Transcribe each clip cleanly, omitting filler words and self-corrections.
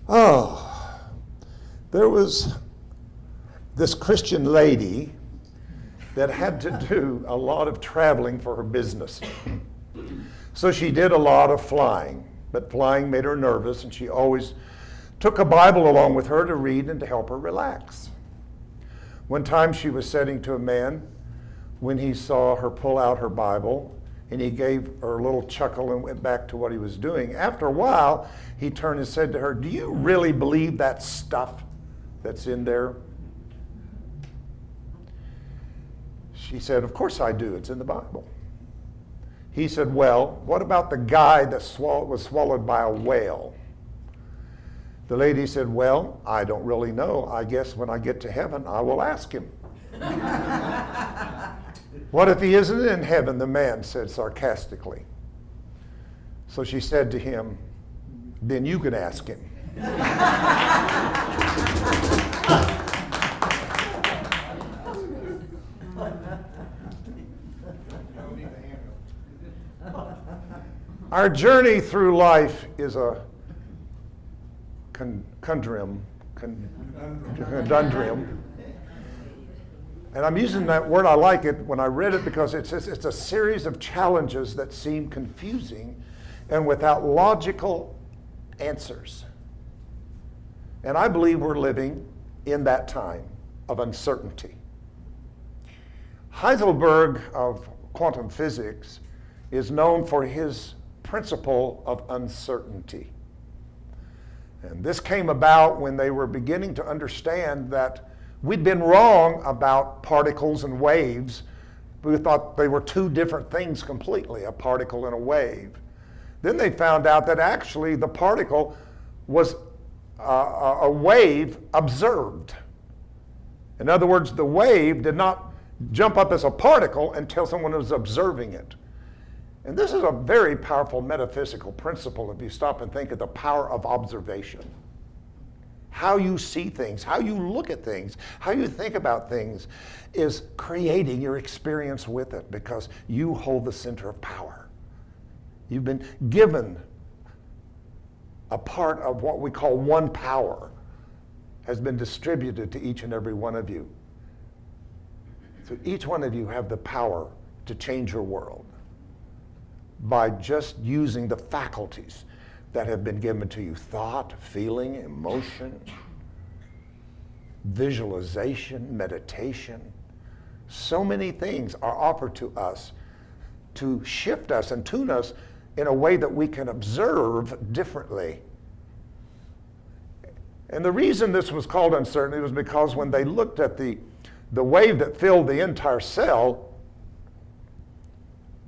Oh, there was this Christian lady that had to do a lot of traveling for her business. So she did a lot of flying, but flying made her nervous, and she always took a Bible along with her to read and to help her relax. One time she was saying to a man, when he saw her pull out her Bible, and he gave her a little chuckle and went back to what he was doing. After a while, he turned and said to her, "Do you really believe that stuff that's in there?" She said, "Of course I do. It's in the Bible." He said, "Well, what about the guy that was swallowed by a whale?" The lady said, "Well, I don't really know. I guess when I get to heaven, I will ask him." "What if he isn't in heaven?" the man said sarcastically. So she said to him, "Then you can ask him." Our journey through life is a conundrum. And I'm using that word, I like it when I read it, because it's a series of challenges that seem confusing and without logical answers. And I believe we're living in that time of uncertainty. Heisenberg of quantum physics is known for his principle of uncertainty. And this came about when they were beginning to understand that we'd been wrong about particles and waves. We thought they were two different things completely, a particle and a wave. Then they found out that actually the particle was a wave observed. In other words, the wave did not jump up as a particle until someone was observing it. And this is a very powerful metaphysical principle if you stop and think of the power of observation. How you see things, how you look at things, how you think about things is creating your experience with it, because you hold the center of power. You've been given a part of what we call one power, has been distributed to each and every one of you. So each one of you have the power to change your world by just using the faculties that have been given to you: thought, feeling, emotion, visualization, meditation. So many things are offered to us to shift us and tune us in a way that we can observe differently. And the reason this was called uncertainty was because when they looked at the wave that filled the entire cell,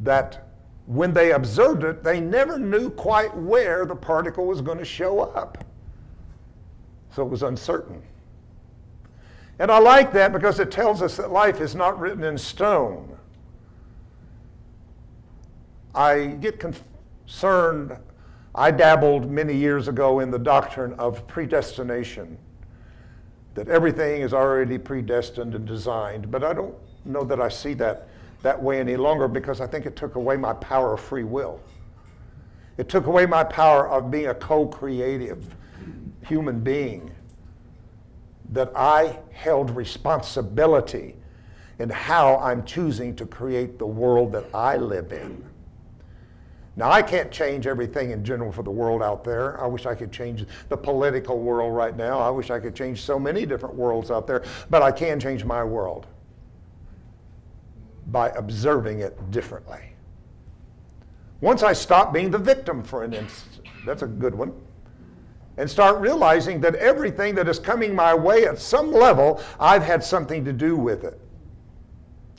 that when they observed it, they never knew quite where the particle was going to show up. So it was uncertain. And I like that because it tells us that life is not written in stone. I get concerned. I dabbled many years ago in the doctrine of predestination, that everything is already predestined and designed, but I don't know that I see that way any longer, because I think it took away my power of free will. It took away my power of being a co-creative human being, that I held responsibility in how I'm choosing to create the world that I live in. Now, I can't change everything in general for the world out there. I wish I could change the political world right now. I wish I could change so many different worlds out there, but I can change my world by observing it differently. Once I stop being the victim, for an instance, that's a good one, and start realizing that everything that is coming my way at some level, I've had something to do with it.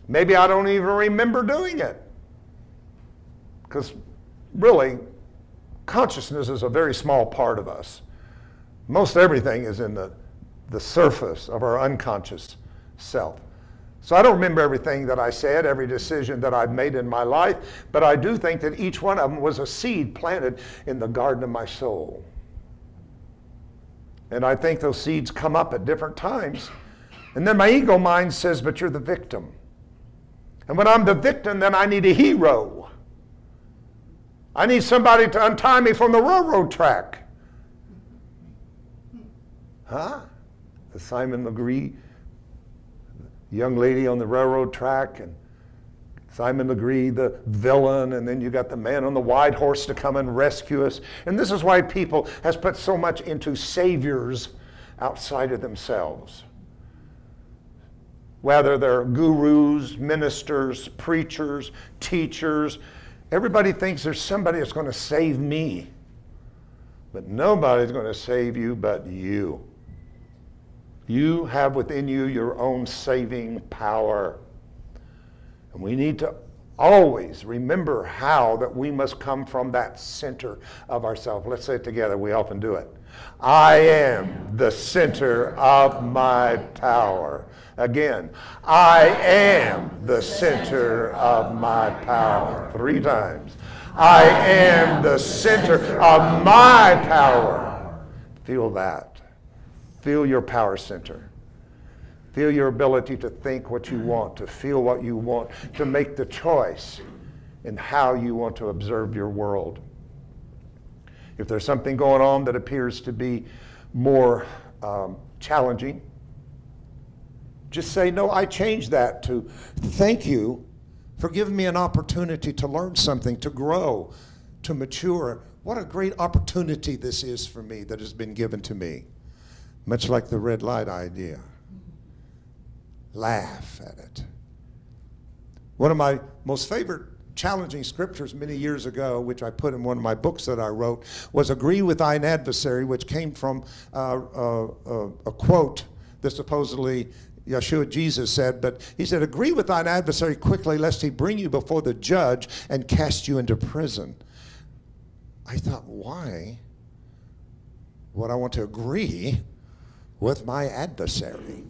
Maybe I don't even remember doing it, because really, consciousness is a very small part of us. Most everything is in the surface of our unconscious self. So I don't remember everything that I said, every decision that I've made in my life, but I do think that each one of them was a seed planted in the garden of my soul. And I think those seeds come up at different times. And then my ego mind says, but you're the victim. And when I'm the victim, then I need a hero. I need somebody to untie me from the railroad track. Huh? The Simon Legree young lady on the railroad track, and Simon Legree, the villain, and then you got the man on the white horse to come and rescue us. And this is why people has put so much into saviors outside of themselves. Whether they're gurus, ministers, preachers, teachers, everybody thinks there's somebody that's going to save me. But nobody's going to save you but you. You have within you your own saving power. And we need to always remember how that we must come from that center of ourselves. Let's say it together. We often do it. I am the center of my power. Again, I am the center of my power. 3 times. I am the center of my power. Feel that. Feel your power center. Feel your ability to think what you want, to feel what you want, to make the choice in how you want to observe your world. If there's something going on that appears to be more challenging, just say, no, I changed that to thank you for giving me an opportunity to learn something, to grow, to mature. What a great opportunity this is for me that has been given to me. Much like the red light idea. Laugh at it. One of my most favorite challenging scriptures many years ago, which I put in one of my books that I wrote, was agree with thine adversary, which came from a quote that supposedly Yeshua Jesus said, but he said, agree with thine adversary quickly, lest he bring you before the judge and cast you into prison. I thought, why would I want to agree with my adversary?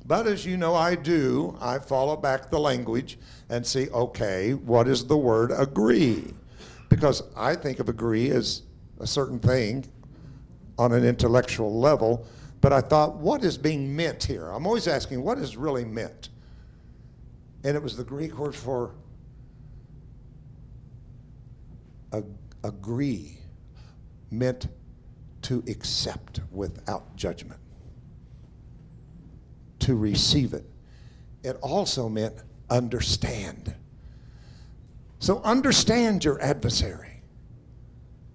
But as you know, I follow back the language and see, okay, what is the word agree? Because I think of agree as a certain thing on an intellectual level, but I thought, what is being meant here? I'm always asking, what is really meant? And it was the Greek word for agree, meant to accept without judgment, to receive it. It also meant understand. So understand your adversary,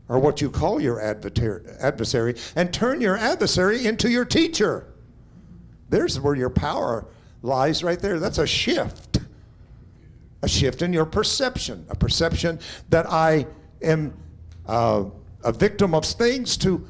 or what you call your adversary, and turn your adversary into your teacher. There's where your power lies right there. That's a shift in your perception, a perception that I am a victim of things to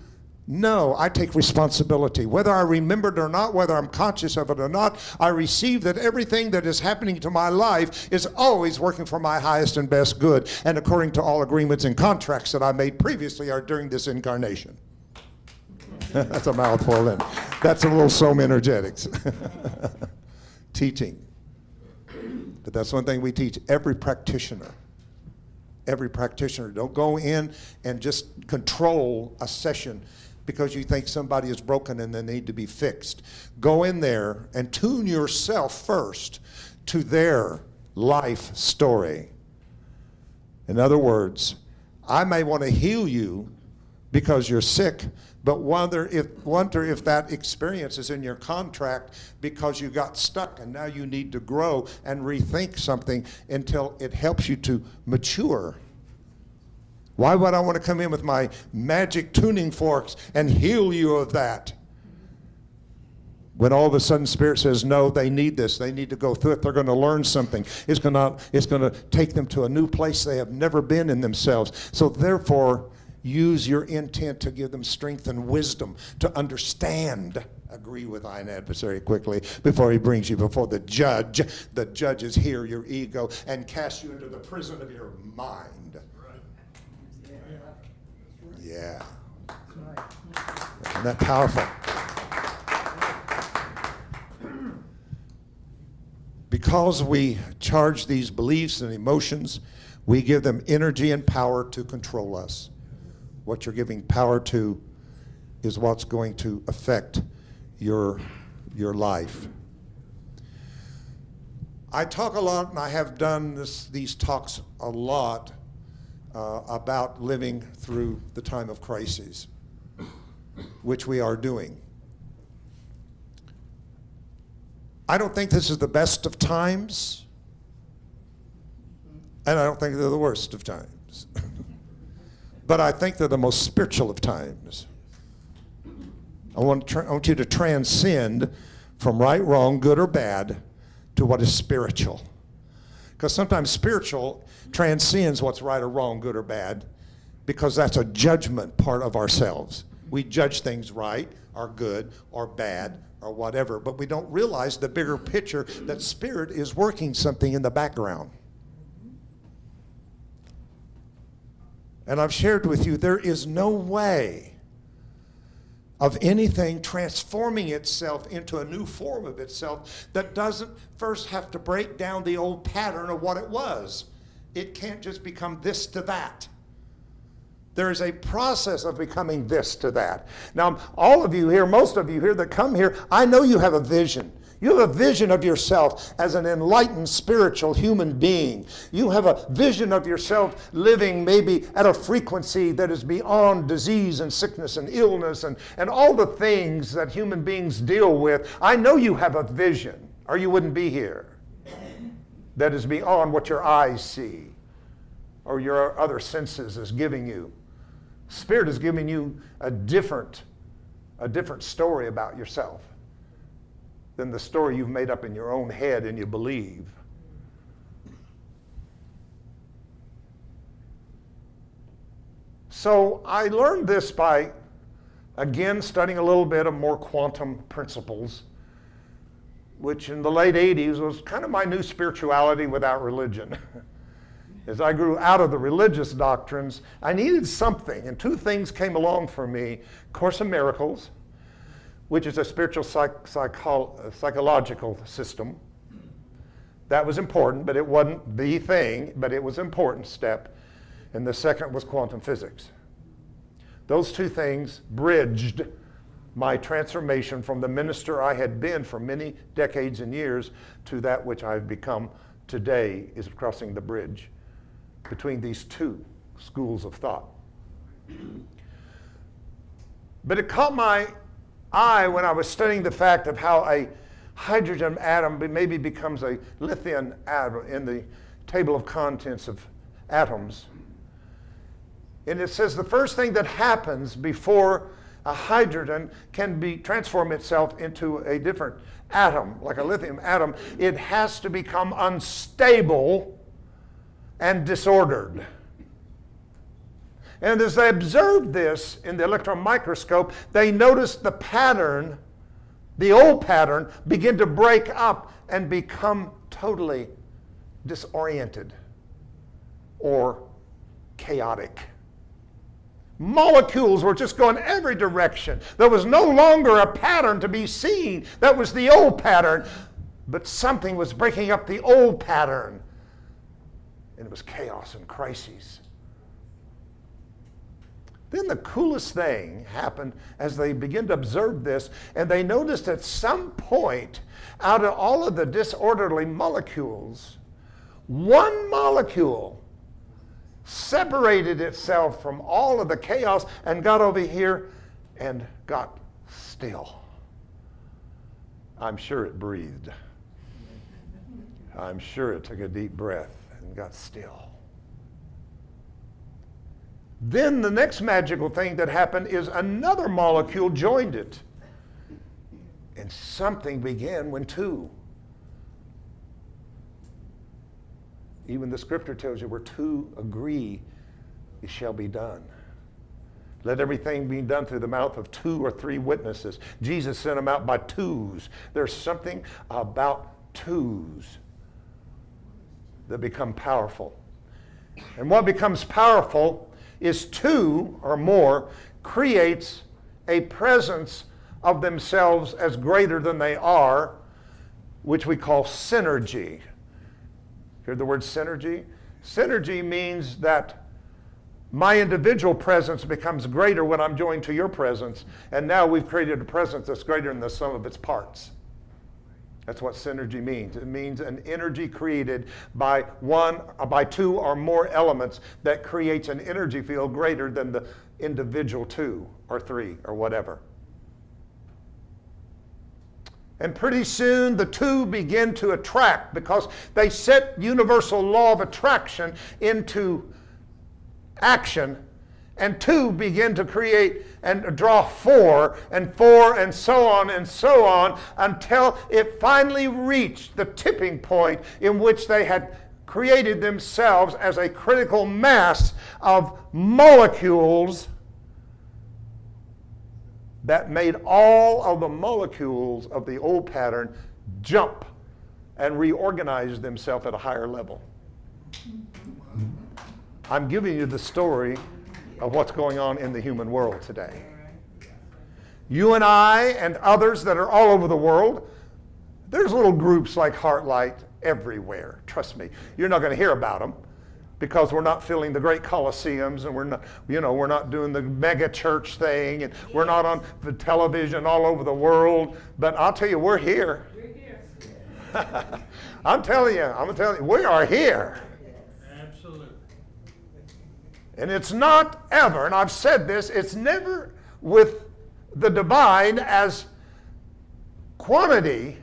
no, I take responsibility. Whether I remember it or not, whether I'm conscious of it or not, I receive that everything that is happening to my life is always working for my highest and best good, and according to all agreements and contracts that I made previously or during this incarnation. That's a mouthful, and that's a little some energetics. Teaching. But that's one thing we teach every practitioner. Every practitioner. Don't go in and just control a session because you think somebody is broken and they need to be fixed. Go in there and tune yourself first to their life story. In other words, I may want to heal you because you're sick, but wonder if that experience is in your contract because you got stuck and now you need to grow and rethink something until it helps you to mature. Why would I want to come in with my magic tuning forks and heal you of that? When all of a sudden Spirit says, no, they need this. They need to go through it. They're going to learn something. It's going to take them to a new place they have never been in themselves. So therefore, use your intent to give them strength and wisdom to understand. Agree with thine adversary quickly before he brings you before the judge. The judge is here, your ego, and casts you into the prison of your mind. Yeah. Isn't that powerful? Because we charge these beliefs and emotions, we give them energy and power to control us. What you're giving power to is what's going to affect your life. I talk a lot, and I have done these talks a lot about living through the time of crises. which we are doing. I don't think this is the best of times, and I don't think they're the worst of times. But I think they're the most spiritual of times. I want you to transcend from right, wrong, good, or bad to what is spiritual. Because sometimes spiritual transcends what's right or wrong, good or bad, because that's a judgment part of ourselves. We judge things right or good or bad or whatever, but we don't realize the bigger picture that spirit is working something in the background. And I've shared with you, there is no way of anything transforming itself into a new form of itself that doesn't first have to break down the old pattern of what it was. It can't just become this to that. There is a process of becoming this to that. Now, all of you here, most of you here that come here, I know you have a vision. You have a vision of yourself as an enlightened spiritual human being. You have a vision of yourself living maybe at a frequency that is beyond disease and sickness and illness and all the things that human beings deal with. I know you have a vision, or you wouldn't be here, that is beyond what your eyes see or your other senses is giving you. Spirit is giving you a different story about yourself than the story you've made up in your own head and you believe. So I learned this by, again, studying a little bit of more quantum principles, which in the late 80s was kind of my new spirituality without religion. As I grew out of the religious doctrines, I needed something, and two things came along for me. Course in Miracles, which is a spiritual psychological system. That was important, but it wasn't the thing, but it was an important step. And the second was quantum physics. Those two things bridged my transformation from the minister I had been for many decades and years to that which I've become today, is crossing the bridge between these two schools of thought. But it caught my eye when I was studying the fact of how a hydrogen atom maybe becomes a lithium atom in the table of contents of atoms. And it says the first thing that happens before a hydrogen can transform itself into a different atom, like a lithium atom, it has to become unstable and disordered. And as they observed this in the electron microscope, they noticed the pattern, the old pattern, begin to break up and become totally disoriented or chaotic. Molecules were just going every direction. There was no longer a pattern to be seen. That was the old pattern. But something was breaking up the old pattern. And it was chaos and crises. Then the coolest thing happened as they began to observe this, and they noticed at some point, out of all of the disorderly molecules, one molecule separated itself from all of the chaos and got over here and got still. I'm sure it breathed. I'm sure it took a deep breath and got still. Then the next magical thing that happened is another molecule joined it. And something began when two. Even the scripture tells you where two agree, it shall be done. Let everything be done through the mouth of two or three witnesses. Jesus sent them out by twos. There's something about twos that become powerful. And what becomes powerful is two or more creates a presence of themselves as greater than they are, which we call synergy. Hear the word synergy? Synergy means that my individual presence becomes greater when I'm joined to your presence, and now we've created a presence that's greater than the sum of its parts. That's what synergy means. It means an energy created by two or more elements that creates an energy field greater than the individual two or three or whatever. And pretty soon the two begin to attract because they set universal law of attraction into action. And two begin to create and draw four and so on until it finally reached the tipping point in which they had created themselves as a critical mass of molecules that made all of the molecules of the old pattern jump and reorganize themselves at a higher level. I'm giving you the story of what's going on in the human world today. You and I and others that are all over the world, there's little groups like HeartLight everywhere. Trust me, you're not going to hear about them because we're not filling the great coliseums, and we're not doing the mega church thing, and we're not on the television all over the world. But I'll tell you, we're here. I'm telling you, we are here. Absolutely. And it's not ever, and I've said this, it's never with the divine as quantity,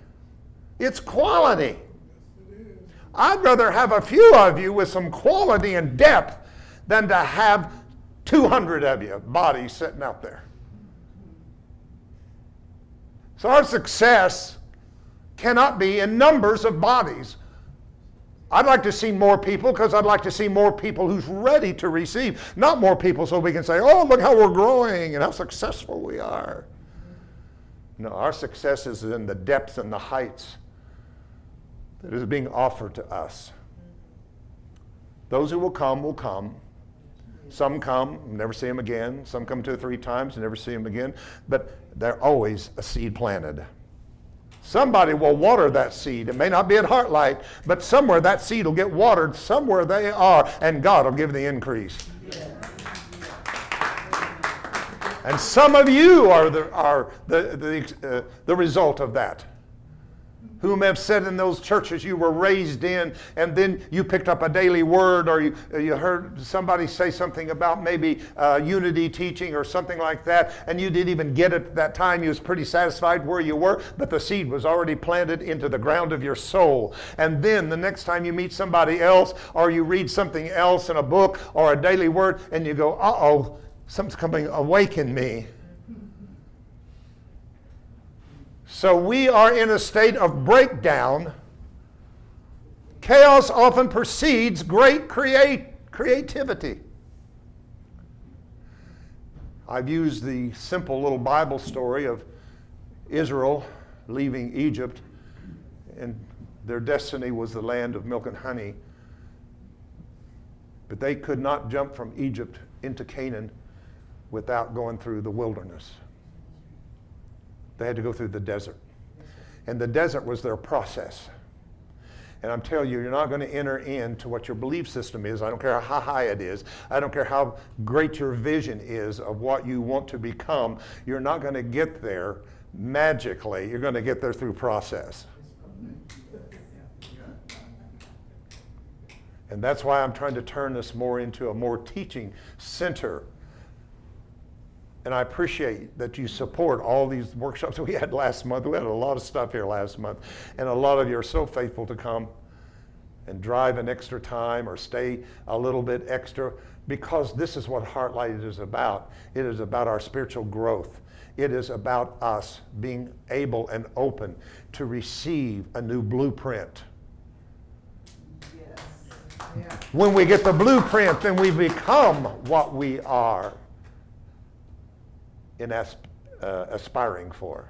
it's quality. I'd rather have a few of you with some quality and depth than to have 200 of you bodies sitting out there. So our success cannot be in numbers of bodies. I'd like to see more people because I'd like to see more people who's ready to receive, not more people so we can say, oh, look how we're growing and how successful we are. No, our success is in the depths and the heights that is being offered to us. Those who will come will come. Some come, never see them again. Some come 2 or 3 times and never see them again. But they're always a seed planted. Somebody will water that seed. It may not be at HeartLight, but somewhere that seed will get watered. Somewhere they are, and God will give the increase. And some of you are the result of that. Whom have said in those churches you were raised in, and then you picked up a daily word, or you heard somebody say something about maybe unity teaching or something like that, and you didn't even get it at that time. You was pretty satisfied where you were, but the seed was already planted into the ground of your soul. And then the next time you meet somebody else, or you read something else in a book or a daily word, and you go, uh-oh, something's coming awaken me. So we are in a state of breakdown. Chaos often precedes great creativity. I've used the simple little Bible story of Israel leaving Egypt, and their destiny was the land of milk and honey. But they could not jump from Egypt into Canaan without going through the wilderness. They had to go through the desert. And the desert was their process. And I'm telling you, you're not going to enter into what your belief system is. I don't care how high it is. I don't care how great your vision is of what you want to become. You're not going to get there magically. You're going to get there through process. And that's why I'm trying to turn this more into a more teaching center. And I appreciate that you support all these workshops we had last month. We had a lot of stuff here last month. And a lot of you are so faithful to come and drive an extra time or stay a little bit extra, because this is what HeartLight is about. It is about our spiritual growth. It is about us being able and open to receive a new blueprint. Yes. Yeah. When we get the blueprint, then we become what we are in aspiring for.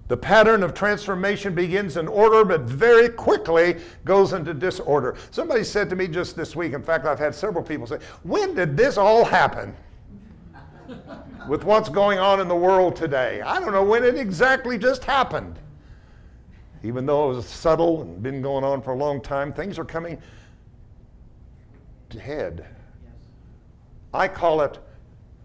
The pattern of transformation begins in order, but very quickly goes into disorder. Somebody said to me just this week, in fact, I've had several people say, when did this all happen? With what's going on in the world today. I don't know when it exactly just happened. Even though it was subtle and been going on for a long time, things are coming to head. I call it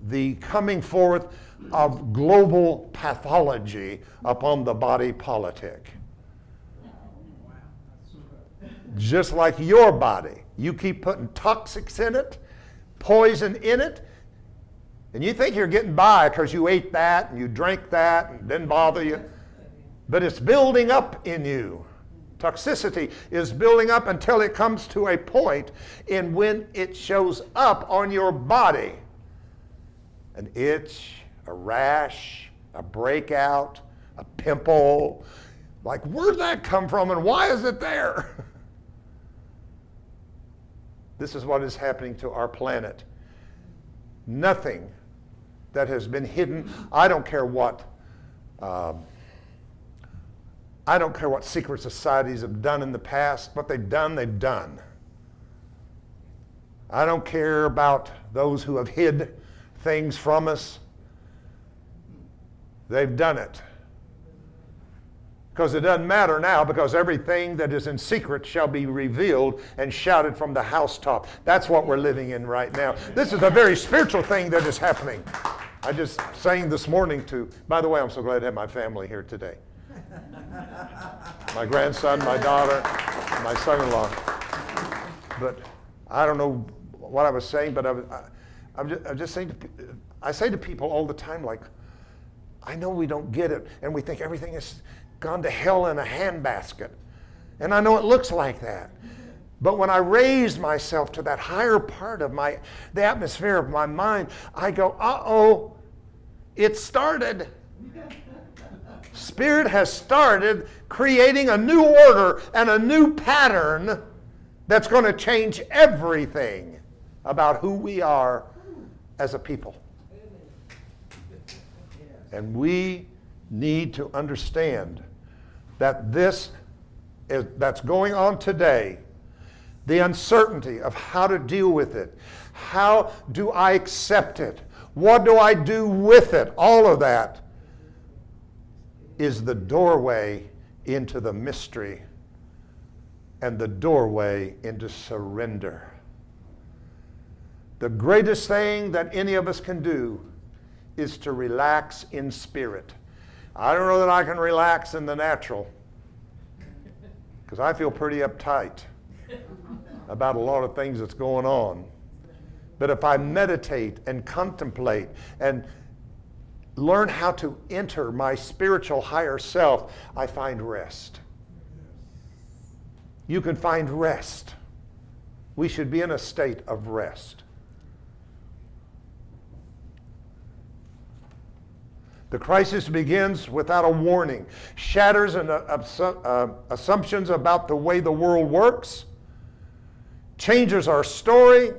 the coming forth of global pathology upon the body politic. Just like your body. You keep putting toxics in it, poison in it, And you think you're getting by because you ate that and you drank that and didn't bother you. But it's building up in you. Toxicity is building up until it comes to a point in when it shows up on your body. An itch, a rash, a breakout, a pimple. Like, where'd that come from and why is it there? This is what is happening to our planet. Nothing that has been hidden. I don't care what secret societies have done in the past. What they've done, they've done. I don't care about those who have hid things from us. They've done it. Because it doesn't matter now, because everything that is in secret shall be revealed and shouted from the housetop. That's what we're living in right now. This is a very spiritual thing that is happening. I just sang this morning by the way, I'm so glad to have my family here today. My grandson, my daughter, my son-in-law. But I don't know what I was saying, but I'm just saying, I say to people all the time, like, I know we don't get it, and we think everything has gone to hell in a handbasket. And I know it looks like that. But when I raise myself to that higher part of the atmosphere of my mind, I go, uh-oh, it started. Spirit has started creating a new order and a new pattern that's going to change everything about who we are as a people. And we need to understand that that's going on today, the uncertainty of how to deal with it. How do I accept it? What do I do with it? All of that is the doorway into the mystery and the doorway into surrender. The greatest thing that any of us can do is to relax in spirit. I don't know that I can relax in the natural, because I feel pretty uptight about a lot of things that's going on. But if I meditate and contemplate and learn how to enter my spiritual higher self, I find rest. You can find rest. We should be in a state of rest. The crisis begins without a warning, shatters assumptions about the way the world works, changes our story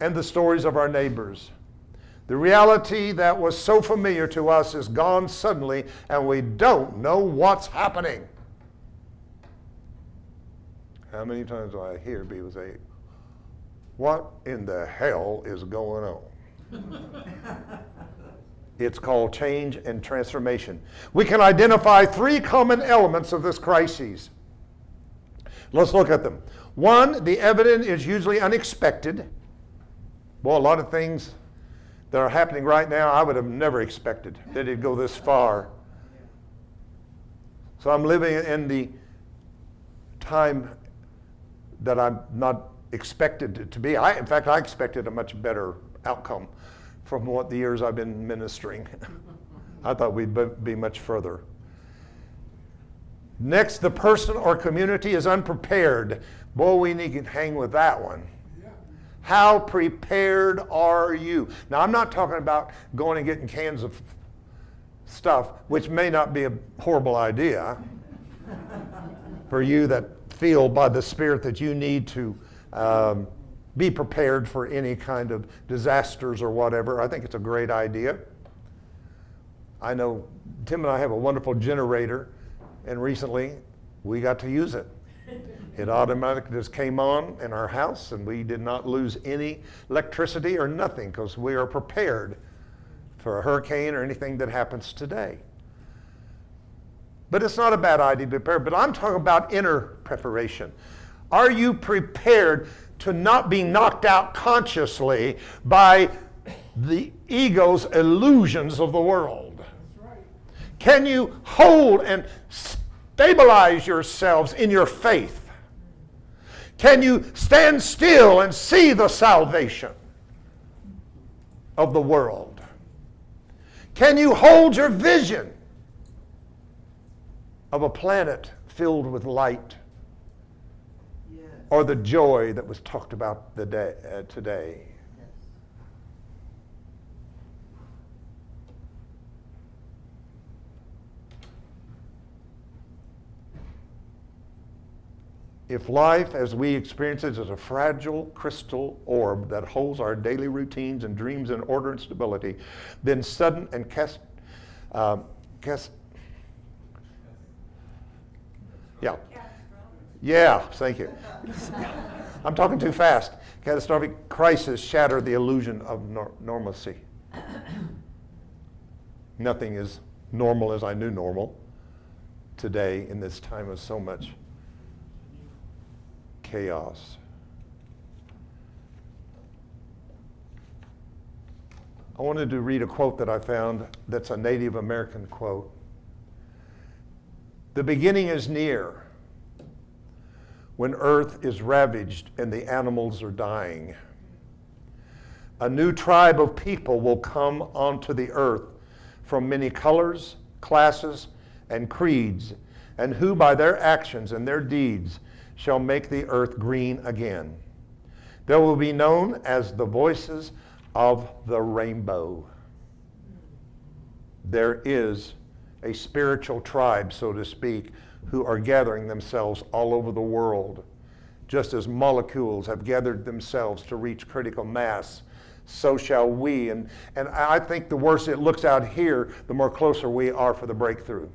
and the stories of our neighbors. The reality that was so familiar to us is gone suddenly, and we don't know what's happening. How many times do I hear people say, "What in the hell is going on?" It's called change and transformation. We can identify three common elements of this crisis. Let's look at them. One, the evidence is usually unexpected. Boy, a lot of things that are happening right now, I would have never expected that it'd go this far. So I'm living in the time that I'm not expected it to be. In fact, I expected a much better outcome from what the years I've been ministering. I thought we'd be much further. Next, the person or community is unprepared. Boy, we need to hang with that one. Yeah. How prepared are you? Now, I'm not talking about going and getting cans of stuff, which may not be a horrible idea for you that feel by the Spirit that you need to be prepared for any kind of disasters or whatever. I think it's a great idea. I know Tim and I have a wonderful generator, and recently we got to use it. It automatically just came on in our house, and we did not lose any electricity or nothing because we are prepared for a hurricane or anything that happens today. But it's not a bad idea to be prepared. But I'm talking about inner preparation. Are you prepared to not be knocked out consciously by the ego's illusions of the world? That's right. Can you hold and stabilize yourselves in your faith? Can you stand still and see the salvation of the world? Can you hold your vision of a planet filled with light? Yes. Or the joy that was talked about today? Yes. If life as we experience it is a fragile crystal orb that holds our daily routines and dreams in order and stability, then sudden and thank you. I'm talking too fast. Catastrophic crisis shatter the illusion of normalcy. Nothing is normal as I knew normal today in this time of so much chaos. I wanted to read a quote that I found that's a Native American quote. The beginning is near when earth is ravaged and the animals are dying. A new tribe of people will come onto the earth from many colors, classes, and creeds, and who by their actions and their deeds shall make the earth green again. They will be known as the voices of the rainbow. There is a spiritual tribe, so to speak, who are gathering themselves all over the world. Just as molecules have gathered themselves to reach critical mass, so shall we. And I think the worse it looks out here, the more closer we are for the breakthrough.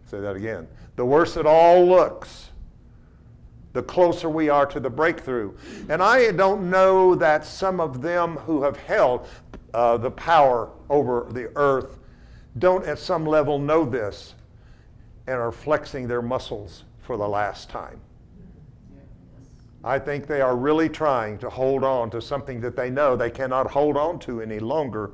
Say that again. The worse it all looks, the closer we are to the breakthrough. And I don't know that some of them who have held the power over the earth don't at some level know this and are flexing their muscles for the last time. I think they are really trying to hold on to something that they know they cannot hold on to any longer,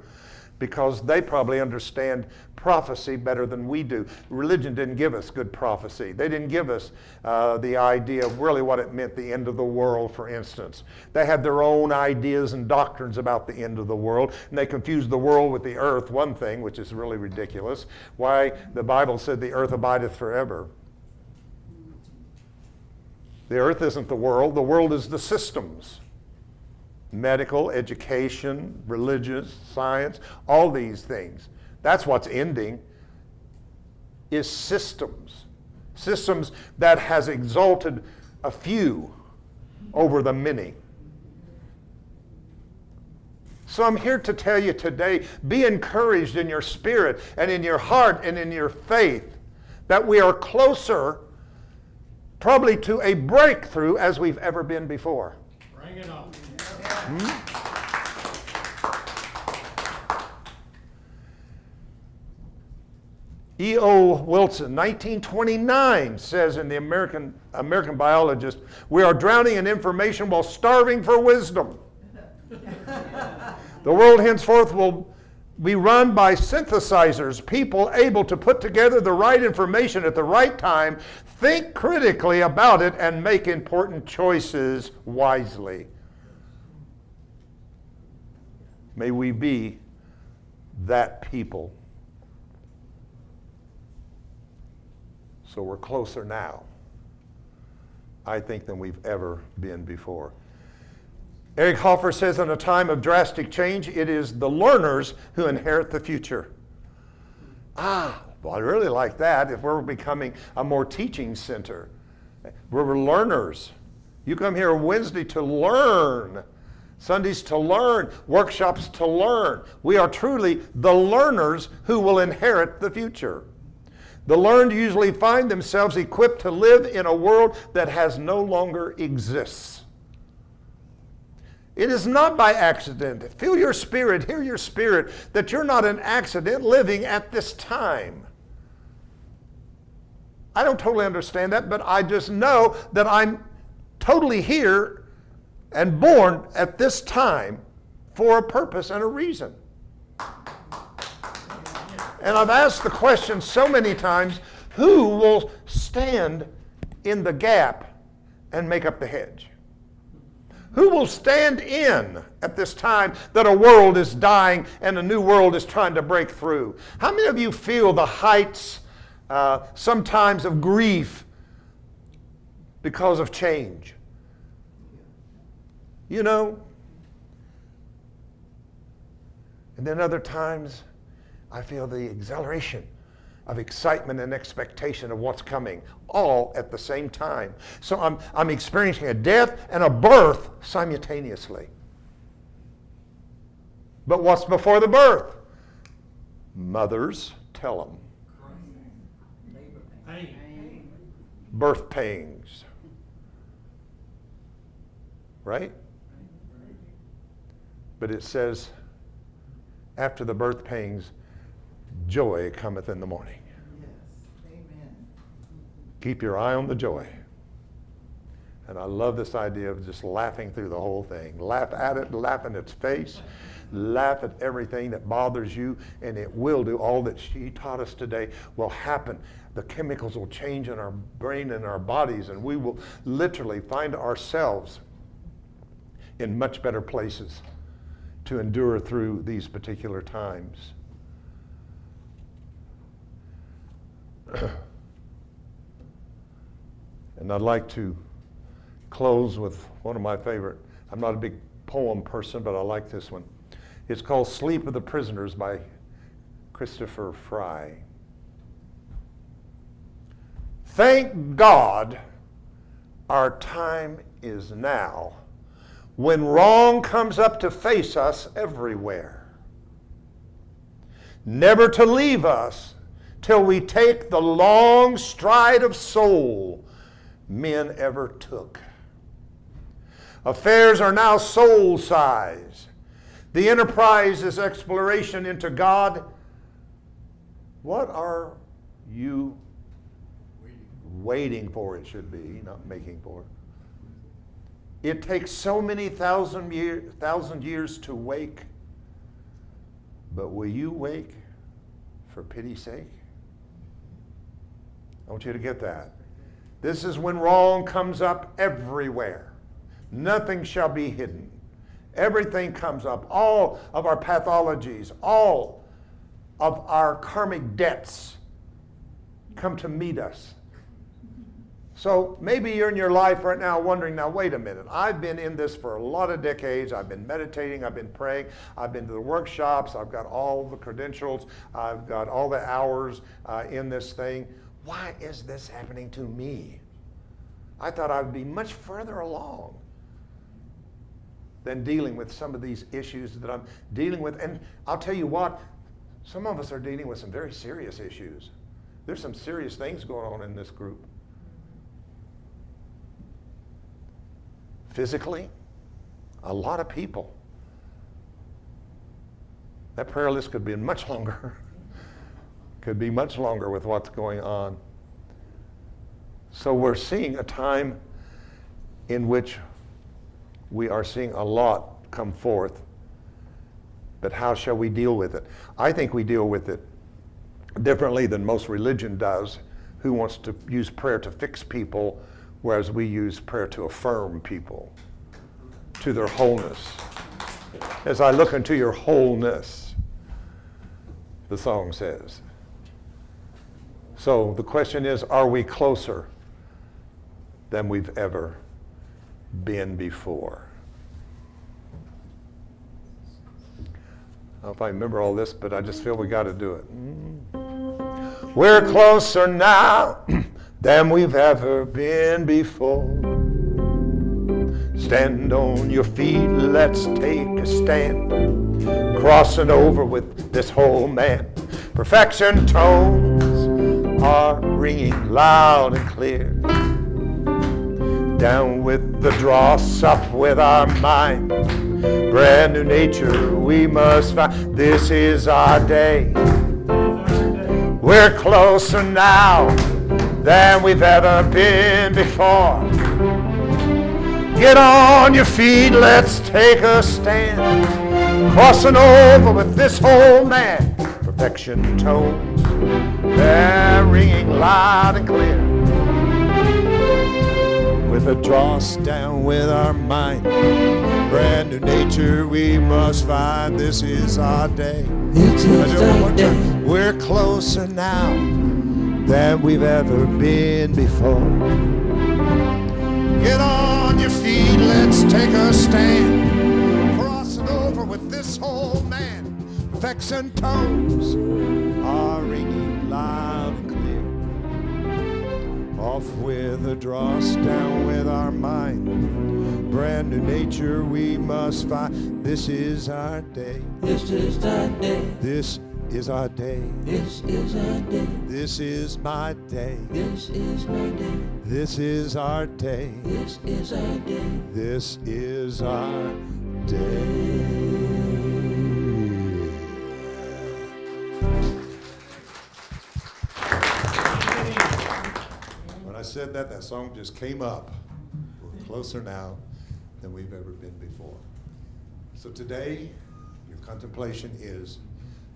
because they probably understand prophecy better than we do. Religion didn't give us good prophecy. They didn't give us the idea of really what it meant, the end of the world, for instance. They had their own ideas and doctrines about the end of the world, and they confused the world with the earth, one thing, which is really ridiculous. Why the Bible said the earth abideth forever. The earth isn't the world is the systems. Medical, education, religious, science, all these things. That's what's ending, is systems. Systems that has exalted a few over the many. So I'm here to tell you today, be encouraged in your spirit and in your heart and in your faith that we are closer probably to a breakthrough as we've ever been before. Bring it on. E.O. Wilson, 1929, says in the American Biologist, we are drowning in information while starving for wisdom. The world henceforth will be run by synthesizers, people able to put together the right information at the right time, think critically about it, and make important choices wisely. May we be that people. So we're closer now, I think, than we've ever been before. Eric Hoffer says, in a time of drastic change, it is the learners who inherit the future. Well, I really like that. If we're becoming a more teaching center, we're learners. You come here Wednesday to learn, Sundays to learn, workshops to learn. We are truly the learners who will inherit the future. The learned usually find themselves equipped to live in a world that has no longer exists. It is not by accident. Feel your spirit, hear your spirit, that you're not an accident living at this time. I don't totally understand that, but I just know that I'm totally here and born at this time for a purpose and a reason. And I've asked the question so many times, who will stand in the gap and make up the hedge? Who will stand in at this time that a world is dying and a new world is trying to break through? How many of you feel the heights sometimes of grief because of change? You know? And then other times, I feel the exhilaration of excitement and expectation of what's coming, all at the same time. So I'm experiencing a death and a birth simultaneously. But what's before the birth? Mothers, tell them. Birth pains. Right? But it says, after the birth pains, joy cometh in the morning. Yes. Amen. Keep your eye on the joy. And I love this idea of just laughing through the whole thing. Laugh at it, laugh in its face, laugh at everything that bothers you, and it will do. All that she taught us today will happen. The chemicals will change in our brain and our bodies, and we will literally find ourselves in much better places to endure through these particular times. And I'd like to close with one of my favorite. I'm not a big poem person, but I like this one. It's called Sleep of the Prisoners by Christopher Fry. Thank God our time is now, when wrong comes up to face us everywhere, never to leave us till we take the long stride of soul men ever took. Affairs are now soul size. The enterprise is exploration into God. What are you waiting for? It should be, not making for it. It takes so many thousand years to wake, but will you wake for pity's sake? I want you to get that. This is when wrong comes up everywhere. Nothing shall be hidden. Everything comes up. All of our pathologies, all of our karmic debts come to meet us. So maybe you're in your life right now wondering, now wait a minute, I've been in this for a lot of decades. I've been meditating, I've been praying, I've been to the workshops, I've got all the credentials, I've got all the hours in this thing. Why is this happening to me? I thought I would be much further along than dealing with some of these issues that I'm dealing with. And I'll tell you what, some of us are dealing with some very serious issues. There's some serious things going on in this group. Physically, a lot of people. That prayer list could be much longer. Could be much longer with what's going on. So we're seeing a time in which we are seeing a lot come forth. But how shall we deal with it? I think we deal with it differently than most religion does, who wants to use prayer to fix people, whereas we use prayer to affirm people to their wholeness. As I look into your wholeness, the song says. So the question is, are we closer than we've ever been before? I don't know if I remember all this, but I just feel we got to do it. We're closer now than we've ever been before. Stand on your feet, let's take a stand. Crossing over with this whole man. Perfection tones are ringing loud and clear. Down with the dross, up with our mind. Brand new nature we must find. This is our day. We're closer now than we've ever been before. Get on your feet, let's take a stand. Crossing over with this whole man. Perfection tones, they're ringing loud and clear. With with a dross down with our mind. Brand new nature we must find. This is our day. This is our day. We're closer now than we've ever been before. Get on your feet, let's take a stand. Crossing over with this old man. Vexing tones are ringing loud and clear. Off with a dross, down with our mind. Brand new nature we must find. This is our day. This is our day. This is our day. This is our day. This is my day. This is my day. This is our day. This is our day. This is our day. When I said that, that song just came up. We're closer now than we've ever been before. So today, your contemplation is,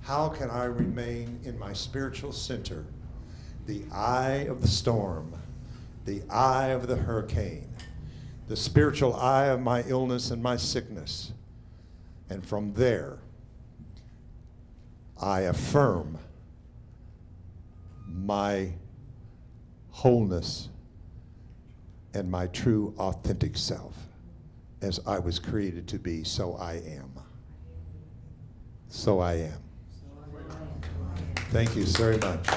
how can I remain in my spiritual center, the eye of the storm, the eye of the hurricane, the spiritual eye of my illness and my sickness? And from there, I affirm my wholeness and my true authentic self. As I was created to be, so I am. So I am. Thank you very much.